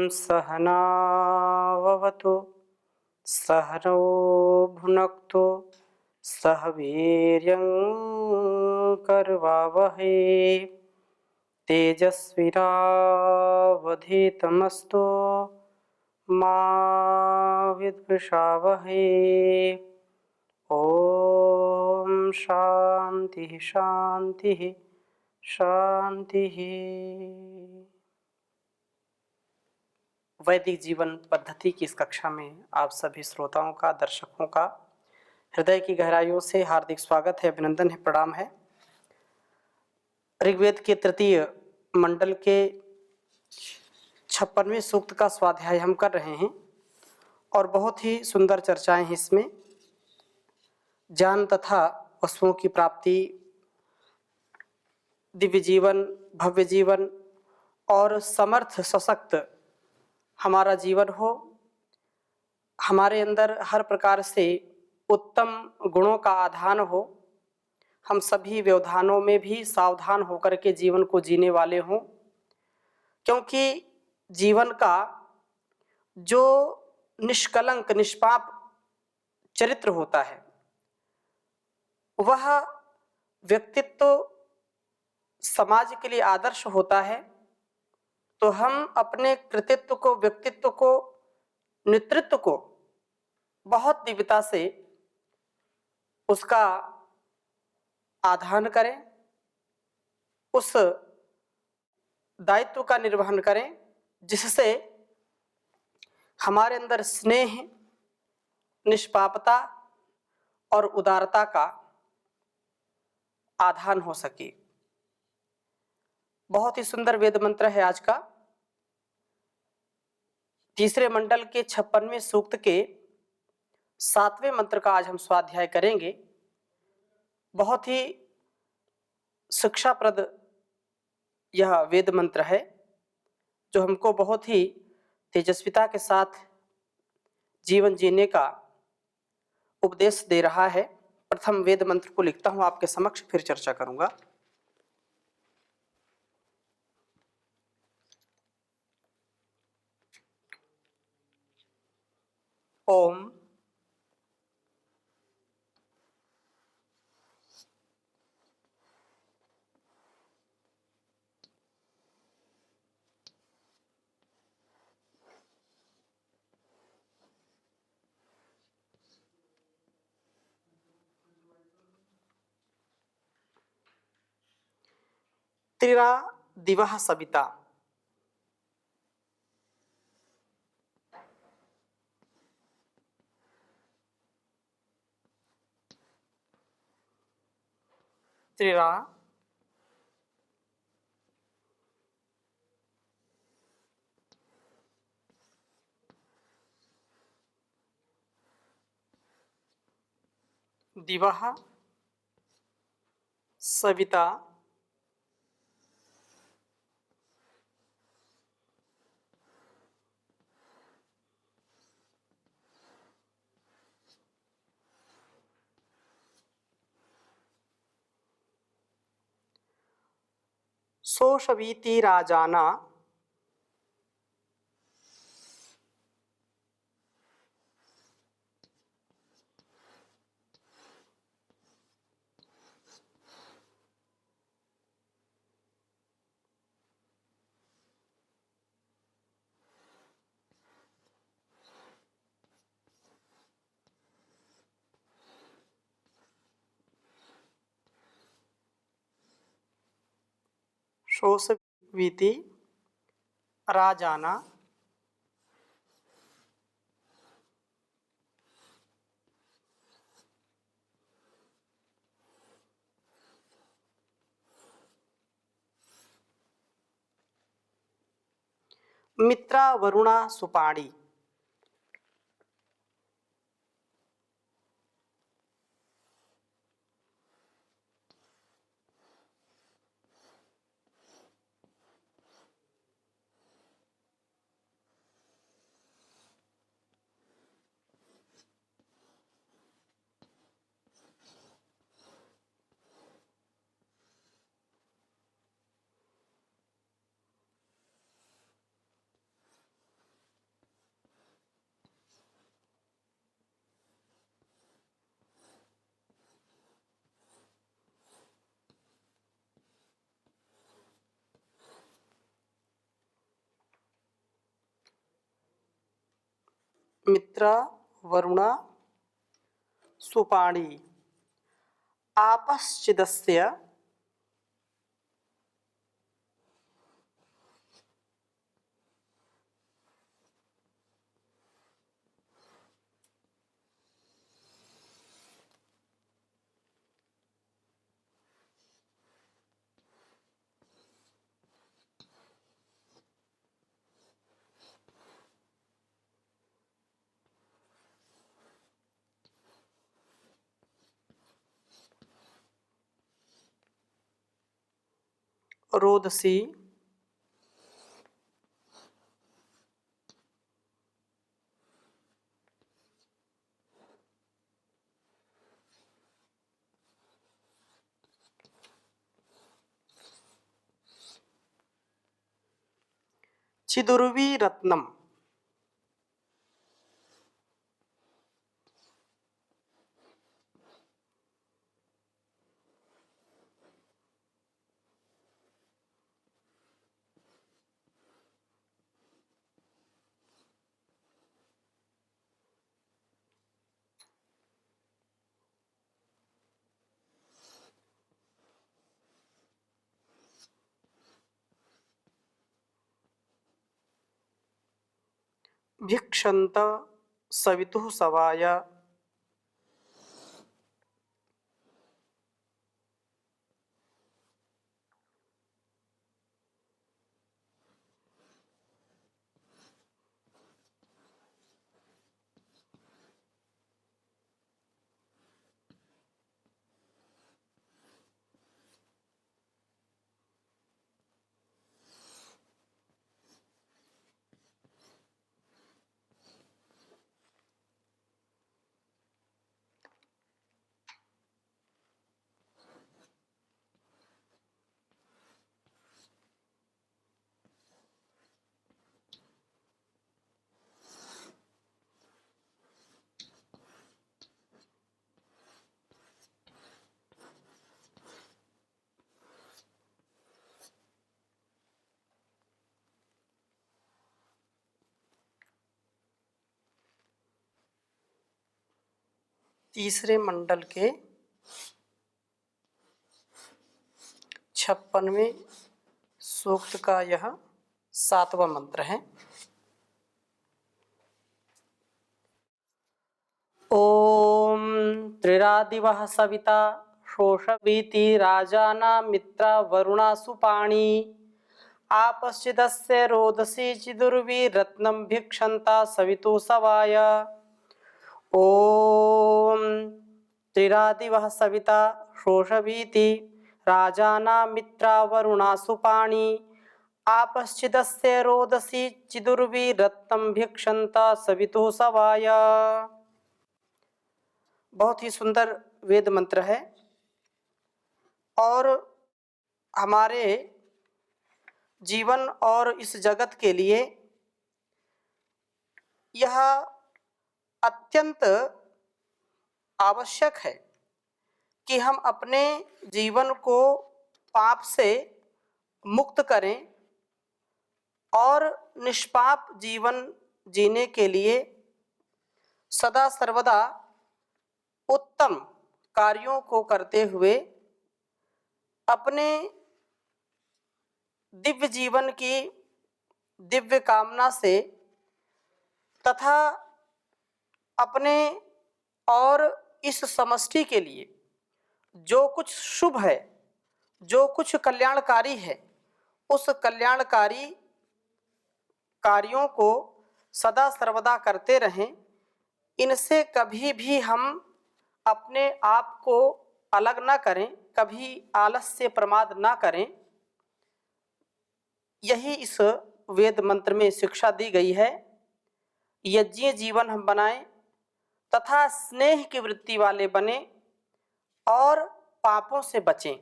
सहनाववतु सहनौ भुनक्तु सह वीर्यं करवावहै तेजस्विनावधीतमस्तु मा विद्विषावहै। ओम शांति शांति शांति। वैदिक जीवन पद्धति की इस कक्षा में आप सभी श्रोताओं का, दर्शकों का हृदय की गहराइयों से हार्दिक स्वागत है, अभिनंदन है, प्रणाम है। ऋग्वेद के तृतीय मंडल के 56वें सूक्त का स्वाध्याय हम कर रहे हैं और बहुत ही सुंदर चर्चाएं हैं इसमें। ज्ञान तथा वस्तुओं की प्राप्ति, दिव्य जीवन, भव्य जीवन और समर्थ सशक्त हमारा जीवन हो, हमारे अंदर हर प्रकार से उत्तम गुणों का आधान हो, हम सभी व्यवधानों में भी सावधान होकर के जीवन को जीने वाले हों, क्योंकि जीवन का जो निष्कलंक निष्पाप चरित्र होता है वह व्यक्तित्व समाज के लिए आदर्श होता है। तो हम अपने कृतित्व को, व्यक्तित्व को, नेतृत्व को बहुत दिव्यता से उसका आधान करें, उस दायित्व का निर्वहन करें जिससे हमारे अंदर स्नेह, निष्पापता और उदारता का आधान हो सके। बहुत ही सुंदर वेद मंत्र है आज का। तीसरे मंडल के 56वें सूक्त के 7वें मंत्र का आज हम स्वाध्याय करेंगे। बहुत ही शिक्षाप्रद यह वेद मंत्र है जो हमको बहुत ही तेजस्विता के साथ जीवन जीने का उपदेश दे रहा है। प्रथम वेद मंत्र को लिखता हूं आपके समक्ष, फिर चर्चा करूंगा। ओम त्रिरा दिवः सविता त्रिरा दिवः सविता सोषवीति राजाना सोषवीति राजाना मित्रा वरुणा सुपाणी। मित्रा वरुणा सुपाणी आपश्चिदस्य रोदसी चिदुर्वी रत्नम भिक्षन्त सवितुः सवाय तीसरे मंडल के 56वें सूक्त का यह 7वां मंत्र है। ओम त्रिरादिवः सविता शोषवीति राजाना मित्रा वरुणा सुपाणी आपश्चिदस्य रोदसी चिदुर्वी रत्नम भिक्षन्ता सवितु सवाय। ओम त्रिरादिवः सविता शोषवीति राजाना मित्रा वरुणा सुपाणी आपश्चिदस्य रोदसी चिदुर्वी रत्नम भिक्षन्ता सवितु सवाय। बहुत ही सुंदर वेद मंत्र है और हमारे जीवन और इस जगत के लिए यह अत्यंत आवश्यक है कि हम अपने जीवन को पाप से मुक्त करें और निष्पाप जीवन जीने के लिए सदा सर्वदा उत्तम कार्यों को करते हुए अपने दिव्य जीवन की दिव्य कामना से तथा अपने और इस समष्टि के लिए जो कुछ शुभ है, जो कुछ कल्याणकारी है, उस कल्याणकारी कार्यों को सदा सर्वदा करते रहें। इनसे कभी भी हम अपने आप को अलग ना करें, कभी आलस्य प्रमाद ना करें। यही इस वेद मंत्र में शिक्षा दी गई है। यज्ञीय जीवन हम बनाएं तथा स्नेह की वृत्ति वाले बने और पापों से बचें।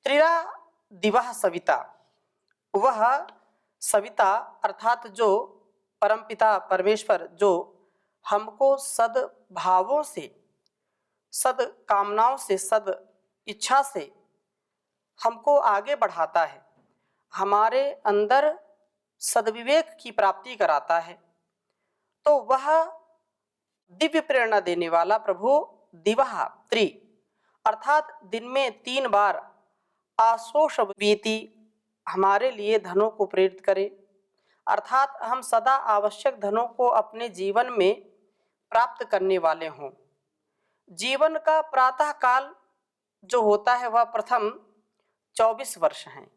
त्रिरा दिवः सविता, वह सविता अर्थात जो परमपिता परमेश्वर जो हमको सद्भावों से, सद कामनाओं से, सद इच्छा से हमको आगे बढ़ाता है, हमारे अंदर सद्विवेक की प्राप्ति कराता है, तो वह दिव्य प्रेरणा देने वाला प्रभु दिवह त्रि अर्थात दिन में 3 बार आशोष वीति हमारे लिए धनों को प्रेरित करे, अर्थात हम सदा आवश्यक धनों को अपने जीवन में प्राप्त करने वाले हों। जीवन का प्रातः काल जो होता है वह प्रथम 24 वर्ष हैं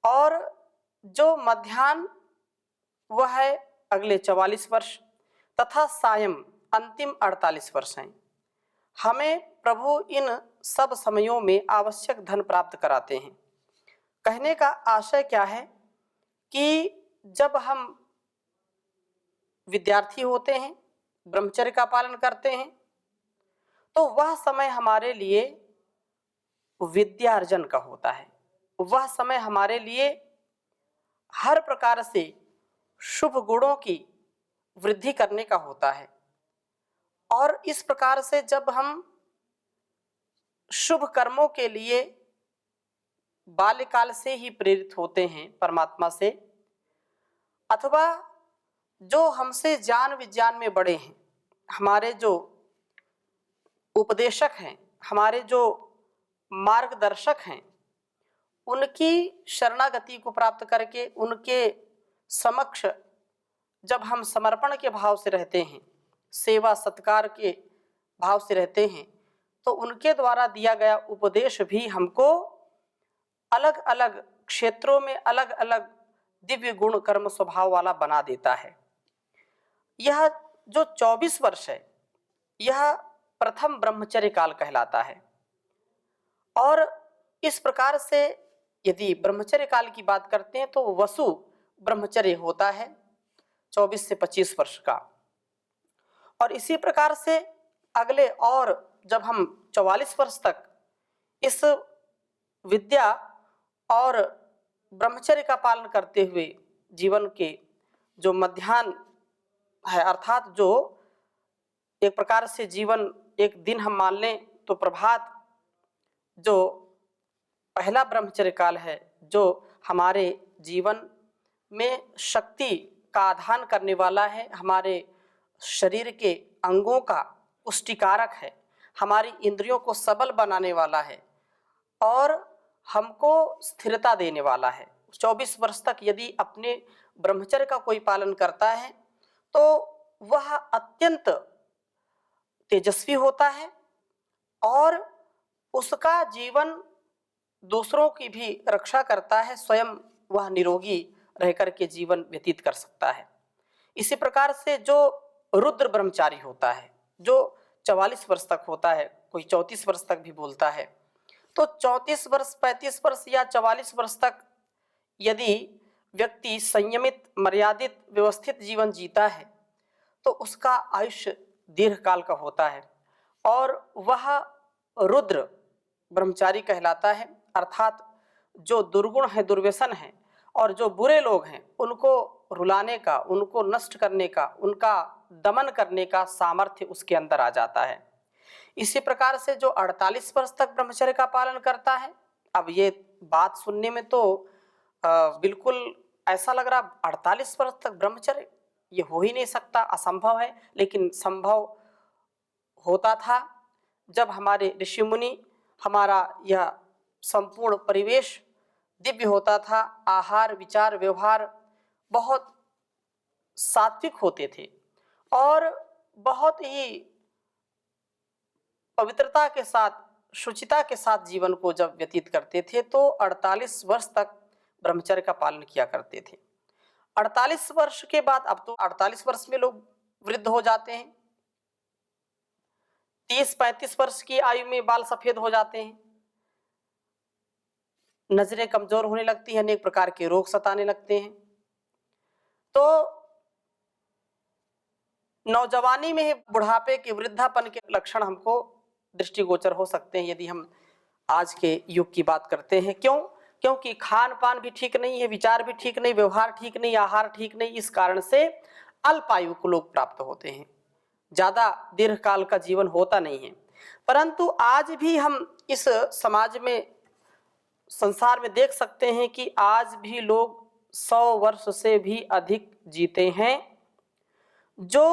और जो मध्याह्न वह है अगले 44 वर्ष तथा सायं अंतिम 48 वर्ष हैं। हमें प्रभु इन सब समयों में आवश्यक धन प्राप्त कराते हैं। कहने का आशय क्या है कि जब हम विद्यार्थी होते हैं, ब्रह्मचर्य का पालन करते हैं, तो वह समय हमारे लिए विद्यार्जन का होता है। वह समय हमारे लिए हर प्रकार से शुभ गुणों की वृद्धि करने का होता है और इस प्रकार से जब हम शुभ कर्मों के लिए बाल्यकाल से ही प्रेरित होते हैं परमात्मा से, अथवा जो हमसे ज्ञान विज्ञान में बड़े हैं, हमारे जो उपदेशक हैं, हमारे जो मार्गदर्शक हैं, उनकी शरणागति को प्राप्त करके उनके समक्ष जब हम समर्पण के भाव से रहते हैं, सेवा सत्कार के भाव से रहते हैं, तो उनके द्वारा दिया गया उपदेश भी हमको अलग अलग क्षेत्रों में अलग अलग दिव्य गुण कर्म स्वभाव वाला बना देता है। यह जो 24 वर्ष है यह प्रथम ब्रह्मचर्य काल कहलाता है और इस प्रकार से यदि ब्रह्मचर्य काल की बात करते हैं तो वसु ब्रह्मचर्य होता है 24 से 25 वर्ष का और इसी प्रकार से अगले और जब हम 44 वर्ष तक इस विद्या और ब्रह्मचर्य का पालन करते हुए जीवन के जो मध्याह्न है, अर्थात जो एक प्रकार से जीवन एक दिन हम मान लें तो प्रभात जो पहला ब्रह्मचर्य काल है, जो हमारे जीवन में शक्ति का आधान करने वाला है, हमारे शरीर के अंगों का पुष्टिकारक है, हमारी इंद्रियों को सबल बनाने वाला है और हमको स्थिरता देने वाला है। 24 वर्ष तक यदि अपने ब्रह्मचर्य का कोई पालन करता है तो वह अत्यंत तेजस्वी होता है और उसका जीवन दूसरों की भी रक्षा करता है, स्वयं वह निरोगी रहकर के जीवन व्यतीत कर सकता है। इसी प्रकार से जो रुद्र ब्रह्मचारी होता है, जो 44 वर्ष तक होता है, कोई 34 वर्ष तक भी बोलता है, तो 34 वर्ष 35 वर्ष या 44 वर्ष तक यदि व्यक्ति संयमित मर्यादित व्यवस्थित जीवन जीता है तो उसका आयुष्य दीर्घ काल का होता है और वह रुद्र ब्रह्मचारी कहलाता है। अर्थात जो दुर्गुण है, दुर्व्यसन है और जो बुरे लोग हैं उनको रुलाने का, उनको नष्ट करने का, उनका दमन करने का सामर्थ्य उसके अंदर आ जाता है। इसी प्रकार से जो 48 वर्ष तक ब्रह्मचर्य का पालन करता है, अब ये बात सुनने में तो बिल्कुल ऐसा लग रहा 48 वर्ष तक ब्रह्मचर्य ये हो ही नहीं सकता, असंभव है, लेकिन संभव होता था जब हमारे ऋषि मुनि, हमारा यह संपूर्ण परिवेश दिव्य होता था, आहार विचार व्यवहार बहुत सात्विक होते थे और बहुत ही पवित्रता के साथ, शुचिता के साथ जीवन को जब व्यतीत करते थे तो 48 वर्ष तक ब्रह्मचर्य का पालन किया करते थे। 48 वर्ष के बाद, अब तो 48 वर्ष में लोग वृद्ध हो जाते हैं, 30-35 वर्ष की आयु में बाल सफेद हो जाते हैं, नजरें कमजोर होने लगती हैं, अनेक प्रकार के रोग सताने लगते हैं। तो नौजवानी में ही बुढ़ापे के, वृद्धापन के लक्षण हमको दृष्टिगोचर हो सकते हैं यदि हम आज के युग की बात करते हैं। क्यों? क्योंकि खान पान भी ठीक नहीं है, विचार भी ठीक नहीं, व्यवहार ठीक नहीं, आहार ठीक नहीं, इस कारण से अल्पायु को लोग प्राप्त होते हैं, ज्यादा दीर्घ काल का जीवन होता नहीं है। परंतु आज भी हम इस समाज में, संसार में देख सकते हैं कि आज भी लोग 100 वर्ष से भी अधिक जीते हैं, जो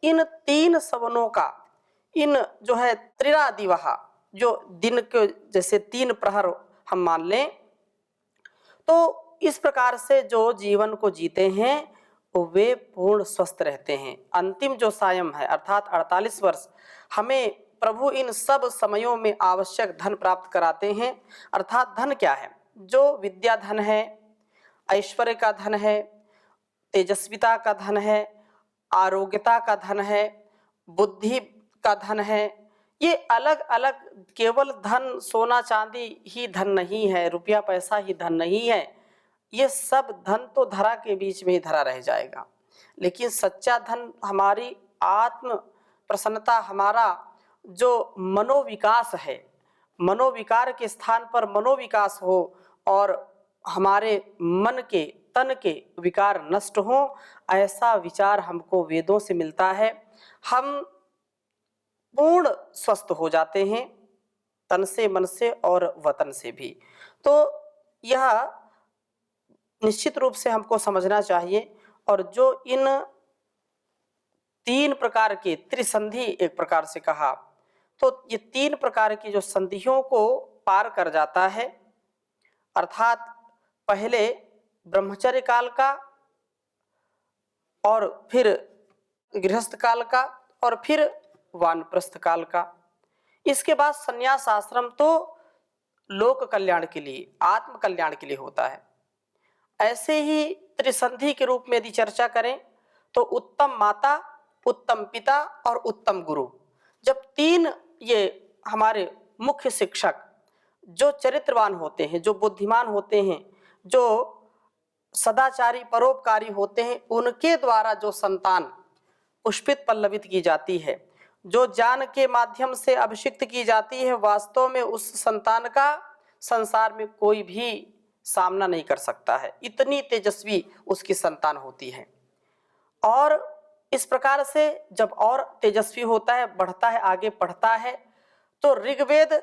इन तीन सवनों का, इन जो है त्रिरादिवह, जो दिन के जैसे तीन प्रहर हम मान लें, तो इस प्रकार से जो जीवन को जीते हैं वे पूर्ण स्वस्थ रहते हैं। अंतिम जो सायं है अर्थात 48 वर्ष हमें प्रभु इन सब समयों में आवश्यक धन प्राप्त कराते हैं। अर्थात धन क्या है? जो विद्या धन है, ऐश्वर्य का धन है, तेजस्विता का धन है, आरोग्यता का धन है, बुद्धि का धन है। ये अलग अलग केवल धन सोना चांदी ही धन नहीं है, रुपया पैसा ही धन नहीं है। ये सब धन तो धरा के बीच में ही धरा रह जाएगा, लेकिन सच्चा धन हमारी आत्म प्रसन्नता, हमारा जो मनोविकास है, मनोविकार के स्थान पर मनोविकास हो और हमारे मन के तन के विकार नष्ट हो, ऐसा विचार हमको वेदों से मिलता है। हम पूर्ण स्वस्थ हो जाते हैं तन से, मन से और वतन से भी। तो यह निश्चित रूप से हमको समझना चाहिए। और जो इन तीन प्रकार के त्रिसंधि एक प्रकार से कहा, तो ये तीन प्रकार की जो संधियों को पार कर जाता है, अर्थात पहले ब्रह्मचर्य काल का और फिर गृहस्थ काल का और फिर वानप्रस्थ काल का, इसके बाद संन्यास आश्रम तो लोक कल्याण के लिए, आत्म कल्याण के लिए होता है। ऐसे ही त्रिसंधि के रूप में यदि चर्चा करें तो उत्तम माता, उत्तम पिता और उत्तम गुरु, जब तीन ये हमारे मुख्य शिक्षक जो चरित्रवान होते हैं, जो बुद्धिमान होते हैं, जो सदाचारी परोपकारी होते हैं, उनके द्वारा जो संतान पुष्पित पल्लवित की जाती है, जो ज्ञान के माध्यम से अभिषिक्त की जाती है, वास्तव में उस संतान का संसार में कोई भी सामना नहीं कर सकता है, इतनी तेजस्वी उसकी संतान होती है। और इस प्रकार से जब और तेजस्वी होता है, बढ़ता है, आगे बढ़ता है, तो ऋग्वेद,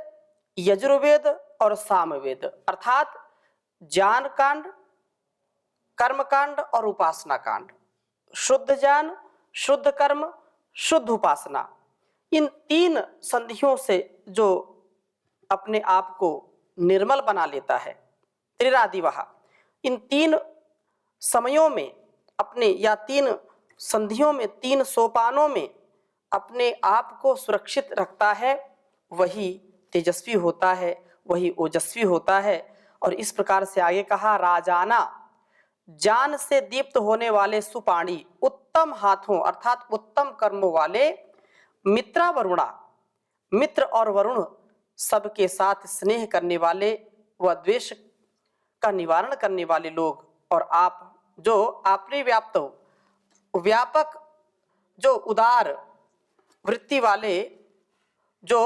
यजुर्वेद और सामवेद अर्थात ज्ञान कांड, कर्म कांड और उपासना कांड, शुद्ध ज्ञान, शुद्ध कर्म, शुद्ध उपासना, इन तीन संधियों से जो अपने आप को निर्मल बना लेता है, त्रिरादिवह, इन तीन समयों में अपने, या तीन संधियों में, तीन सोपानों में अपने आप को सुरक्षित रखता है, वही तेजस्वी होता है, वही ओजस्वी होता है। और इस प्रकार से आगे कहा, राजाना, ज्ञान से दीप्त होने वाले सुपाणी, उत्तम हाथों अर्थात उत्तम कर्मों वाले, मित्रा वरुणा, मित्र और वरुण सबके साथ स्नेह करने वाले व द्वेष का निवारण करने वाले लोग, और आप जो आपने व्याप्त हो, व्यापक जो उदार वृत्ति वाले जो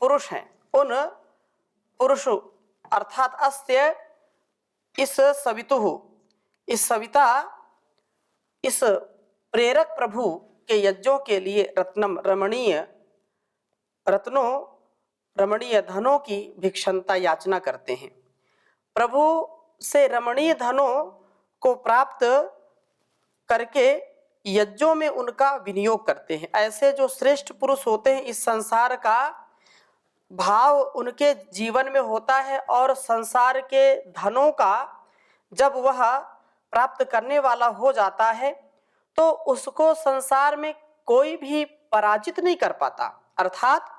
पुरुष हैं, उन पुरुष अर्थात अस्य इस सवितुः, इस सविता, इस प्रेरक प्रभु के यज्ञों के लिए रत्नम रमणीय, रत्नों रमणीय धनों की भिक्षंता याचना करते हैं। प्रभु से रमणीय धनों को प्राप्त करके यज्ञों में उनका विनियोग करते हैं। ऐसे जो श्रेष्ठ पुरुष होते हैं, इस संसार का भाव उनके जीवन में होता है, और संसार के धनों का जब वह प्राप्त करने वाला हो जाता है तो उसको संसार में कोई भी पराजित नहीं कर पाता। अर्थात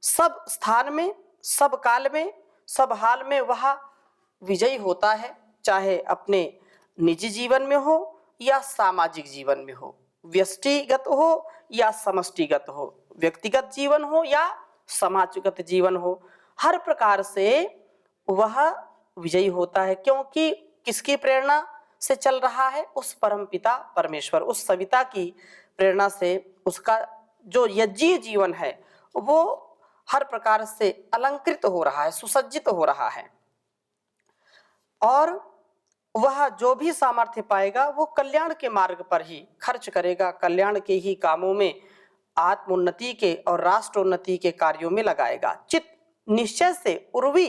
सब स्थान में, सब काल में, सब हाल में वह विजयी होता है, चाहे अपने निजी जीवन में हो या सामाजिक जीवन में हो, व्यष्टिगत हो या समष्टिगत हो, व्यक्तिगत जीवन हो या समाजगत जीवन हो, हर प्रकार से वह विजयी होता है। क्योंकि किसकी प्रेरणा से चल रहा है? उस परमपिता परमेश्वर, उस सविता की प्रेरणा से उसका जो यज्ञीय जीवन है वो हर प्रकार से अलंकृत हो रहा है, सुसज्जित हो रहा है, और वह जो भी सामर्थ्य पाएगा वो कल्याण के मार्ग पर ही खर्च करेगा, कल्याण के ही कामों में, आत्मोन्नति के और राष्ट्रोन्नति के कार्यों में लगाएगा। चित निश्चय से उर्वी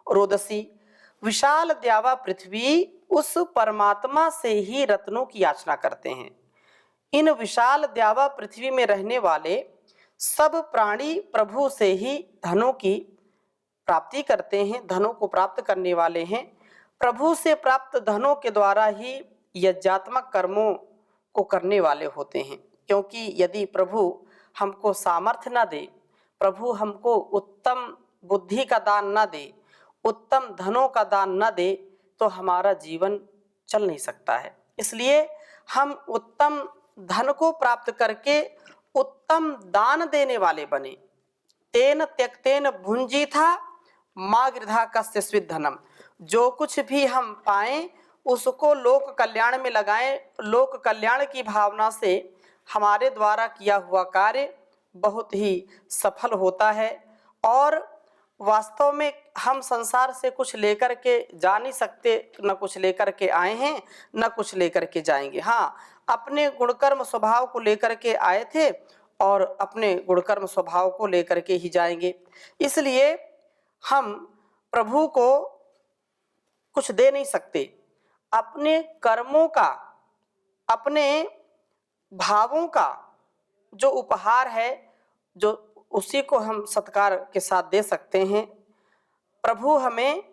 रोदसी, विशाल द्यावा पृथ्वी, उस परमात्मा से ही रत्नों की याचना करते हैं। इन विशाल द्यावा पृथ्वी में रहने वाले सब प्राणी प्रभु से ही धनों की प्राप्ति करते हैं, धनों को प्राप्त करने वाले हैं। प्रभु से प्राप्त धनों के द्वारा ही यज्ञात्मक कर्मों को करने वाले होते हैं। क्योंकि यदि प्रभु हमको सामर्थ्य न दे, प्रभु हमको उत्तम बुद्धि का दान न दे, उत्तम धनों का दान न दे, तो हमारा जीवन चल नहीं सकता है। इसलिए हम उत्तम धन को प्राप्त करके उत्तम दान देने वाले बने। तेन त्यक्तेन भुंजीथा मा गृधा कस्य धनम। जो कुछ भी हम पाएं उसको लोक कल्याण में लगाएं। लोक कल्याण की भावना से हमारे द्वारा किया हुआ कार्य बहुत ही सफल होता है। और वास्तव में हम संसार से कुछ लेकर के जा नहीं सकते, न कुछ लेकर के आए हैं, न कुछ लेकर के जाएंगे। हाँ, अपने गुणकर्म स्वभाव को लेकर के आए थे और अपने गुणकर्म स्वभाव को लेकर के ही जाएंगे। इसलिए हम प्रभु को कुछ दे नहीं सकते। अपने कर्मों का, अपने भावों का जो उपहार है, जो उसी को हम सत्कार के साथ दे सकते हैं। प्रभु हमें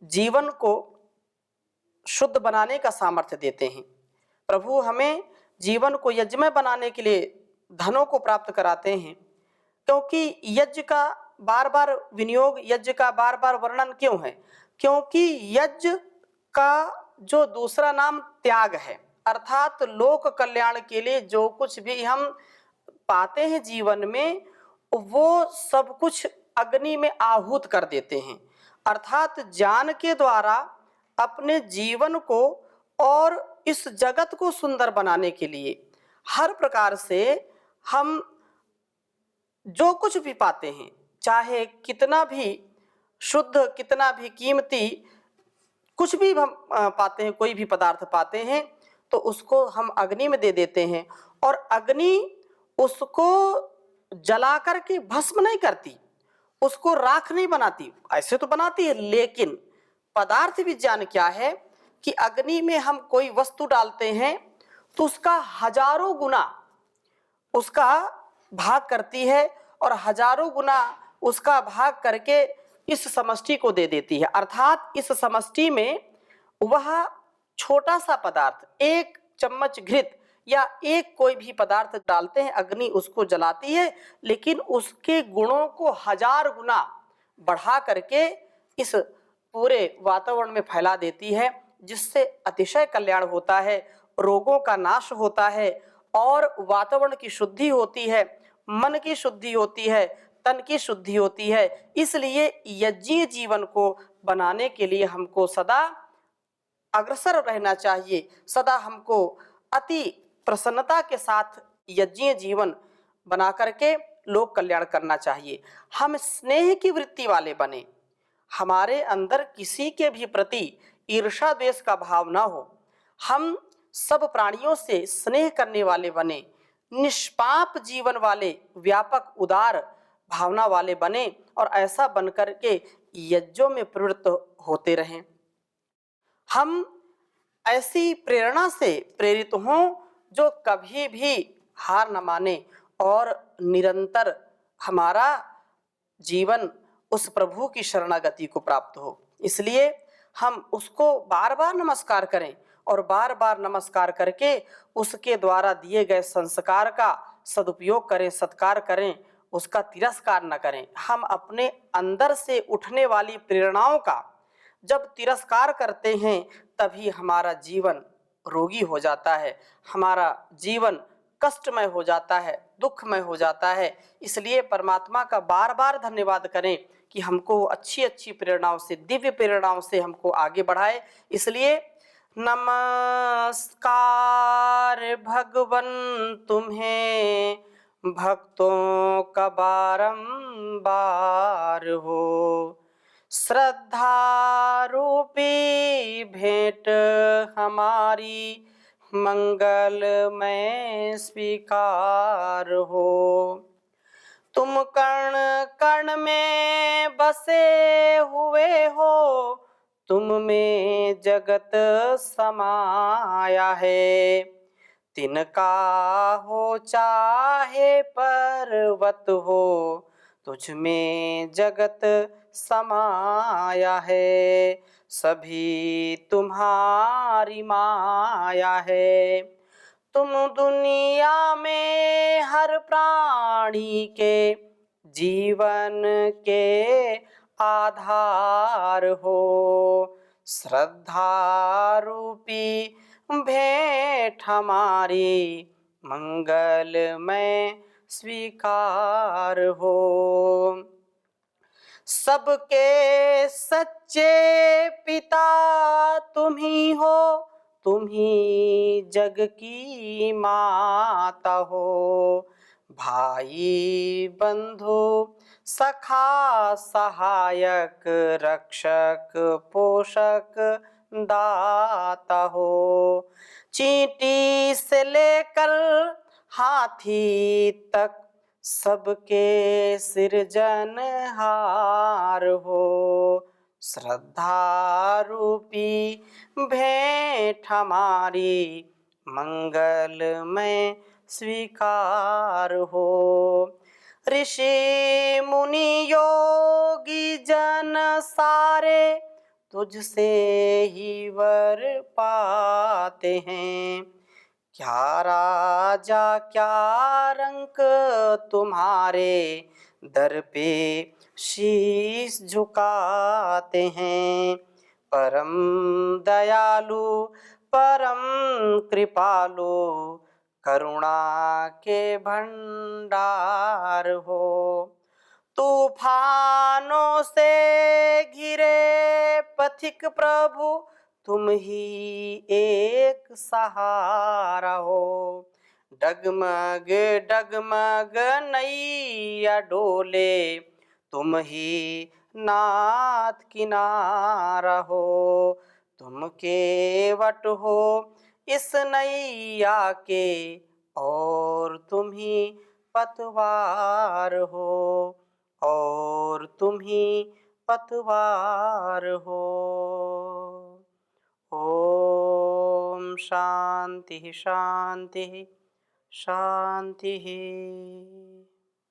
जीवन को शुद्ध बनाने का सामर्थ्य देते हैं। प्रभु हमें जीवन को यज्ञमय बनाने के लिए धनों को प्राप्त कराते हैं। क्योंकि यज्ञ का बार बार विनियोग, यज्ञ का बार बार वर्णन क्यों है? क्योंकि यज्ञ का जो दूसरा नाम त्याग है, अर्थात लोक कल्याण के लिए जो कुछ भी हम पाते हैं जीवन में, वो सब कुछ अग्नि में आहूत कर देते हैं। अर्थात ज्ञान के द्वारा अपने जीवन को और इस जगत को सुंदर बनाने के लिए हर प्रकार से हम जो कुछ भी पाते हैं, चाहे कितना भी शुद्ध, कितना भी कीमती कुछ भी हम पाते हैं, कोई भी पदार्थ पाते हैं, तो उसको हम अग्नि में दे देते हैं और अग्नि उसको जला करके भस्म नहीं करती, उसको राख नहीं बनाती। ऐसे तो बनाती है, लेकिन पदार्थ विज्ञान क्या है कि अग्नि में हम कोई वस्तु डालते हैं तो उसका हजारों गुना उसका भाग करती है और हजारों गुना उसका भाग करके इस समष्टि को दे देती है। अर्थात इस समष्टि में वह छोटा सा पदार्थ, एक चम्मच घृत या एक कोई भी पदार्थ डालते हैं, अग्नि उसको जलाती है, लेकिन उसके गुणों को हजार गुना बढ़ा करके इस पूरे वातावरण में फैला देती है, जिससे अतिशय कल्याण होता है, रोगों का नाश होता है और वातावरण की शुद्धि होती है, मन की शुद्धि होती है, तन की शुद्धि होती है। इसलिए यज्ञीय जीवन को बनाने के लिए हमको सदा अग्रसर रहना चाहिए। सदा हमको अति प्रसन्नता के साथ यज्ञीय जीवन बना करके लोक कल्याण करना चाहिए। हम स्नेह की वृत्ति वाले बने, हमारे अंदर किसी के भी प्रति ईर्ष्या द्वेष का भाव ना हो। हम सब प्राणियों से स्नेह करने वाले बने, निष्पाप जीवन वाले, व्यापक उदार भावना वाले बने और ऐसा बनकर के यज्ञों में प्रवृत्त होते रहें। हम ऐसी प्रेरणा से प्रेरित हों जो कभी भी हार न माने और निरंतर हमारा जीवन उस प्रभु की शरणागति को प्राप्त हो। इसलिए हम उसको बार बार नमस्कार करें और बार बार नमस्कार करके उसके द्वारा दिए गए संस्कार का सदुपयोग करें, सत्कार करें, उसका तिरस्कार न करें। हम अपने अंदर से उठने वाली प्रेरणाओं का जब तिरस्कार करते हैं तभी हमारा जीवन रोगी हो जाता है, हमारा जीवन कष्टमय हो जाता है, दुखमय हो जाता है। इसलिए परमात्मा का बार बार धन्यवाद करें कि हमको अच्छी अच्छी प्रेरणाओं से, दिव्य प्रेरणाओं से हमको आगे बढ़ाए। इसलिए नमस्कार भगवन तुम्हें, भक्तों का बारंबार हो। श्रद्धा रूपी भेंट हमारी, मंगलमय स्वीकार हो। तुम कण कण में बसे हुए हो, तुम में जगत समाया है। तिनका हो चाहे पर्वत हो, तुझ में जगत समाया है, सभी तुम्हारी माया है। तुम दुनिया में हर प्राणी के जीवन के आधार हो, श्रद्धा रूपी भेंट हमारी मंगलमय स्वीकार हो। सबके सच्चे पिता तुम ही हो, तुम ही जग की माता हो, भाई बंधु सखा सहायक रक्षक पोषक दाता हो। चींटी से लेकर हाथी तक सबके सृजनहार हो, श्रद्धा रूपी भेंट हमारी मंगलमय स्वीकार हो। ऋषि मुनि योगी जन सारे तुझसे ही वर पाते हैं, क्या राजा क्या रंक तुम्हारे दर पे शीश झुकाते हैं। परम दयालु परम कृपालु करुणा के भंडार हो। तूफानों से घिरे पथिक प्रभु तुम ही एक सहारा हो। डगमग डगमग नैया डोले तुम ही नाथ किनारा हो। तुम केवट हो इस नैया के और तुम ही पतवार हो, और तुम ही पतवार हो। ओम शांति शांति शांति।